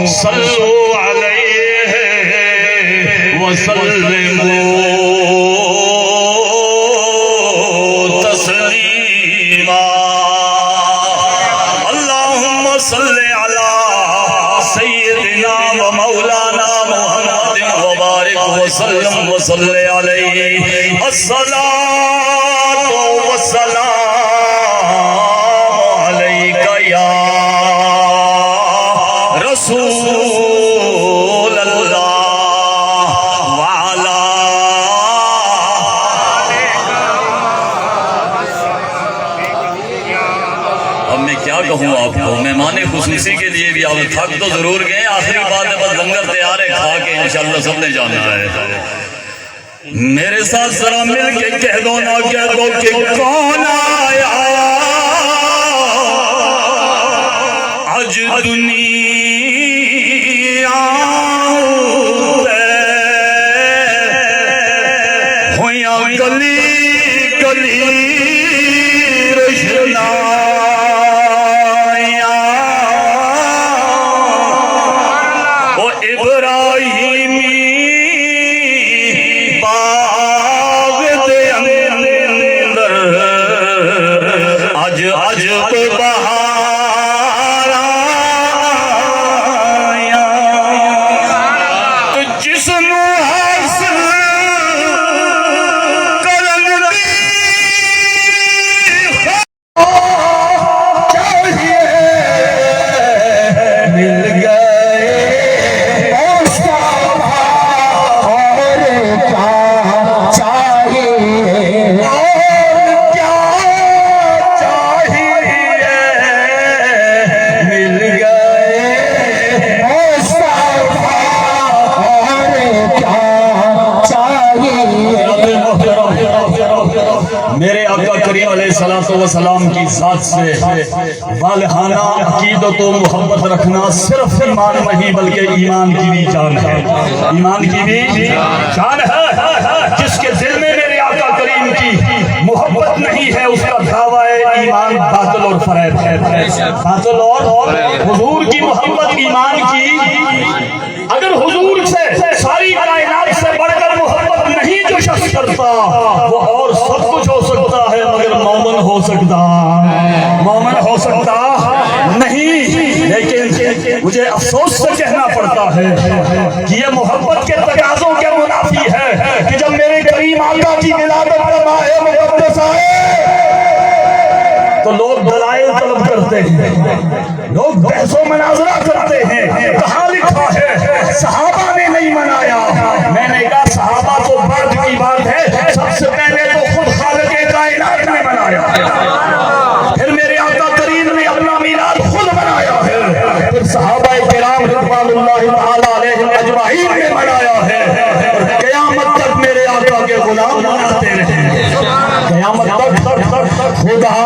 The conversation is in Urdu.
صلوا عليه وسلموا تسلیما اللهم صل على سيدنا ومولانا محمد وبارك وسلم وصل عليه الصلاة والسلام عليك يا رسول اللہ وعلا اب میں کیا کہوں آپ کو، مہمان خصوصی کے لیے بھی آپ تھک تو ضرور گئے، آخری بات ہے بس لنگر تیار ہے، کھا کے انشاءاللہ سب نے جانا ہے۔ میرے ساتھ ذرا مل کے کہہ دو نا، کہہ دو کہ کون آیا آج دنیا ہویا گلی گلی رشنایا او ابراہیمی باغ دے اندر اج تو بہار آیا جس نو حاصل کرن دی چاہیے مل گئے مصطفیٰ اور کیا چاہیے مل گئے مصطفیٰ اور کیا چاہیے۔ میرے آقا کریم علیہ السلام کی ذات سے والہانہ عقیدت و محبت رکھنا صرف ایمان نہیں بلکہ ایمان کی بھی جان ہے، ایمان کی بھی جان ہے۔ جس کے دل میں میرے آقا کریم کی محبت نہیں ہے اس کا دعویٰ ایمان باطل اور فریب ہے، باطل اور حضور کی محبت ایمان کی۔ اگر حضور سے ساری کائنات سے بڑھ کر محبت نہیں جو شخص کرتا وہ اور سب کچھ ہو سکتا ہے مگر مومن ہو سکتا نہیں۔ لیکن مجھے افسوس سے کہنا پڑتا ہے کہ یہ محبت کے تقاضوں کے منافی ہے کہ جب میرے کریم آقا کی ولادت کا ماہ مقدس آئے تو لوگ دلائل طلب کرتے ہیں، لوگ بحث و مناظرہ کرتے ہیں، کہاں لکھا ہے صحابہ نے نہیں منایا؟ میں نے کہا صحابہ تو بعد کی بات ہے، سب سے پہلے تو خود خالق کائنات نے منایا، پھر میرے آقا کریم نے اپنا میلاد خود منایا ہے، پھر صحابہ کرام رضوان اللہ تعالی علیہم اجمعین نے منایا ہے، اور قیامت تک میرے آقا کے غلام مناتے رہیں، قیامت تک خدا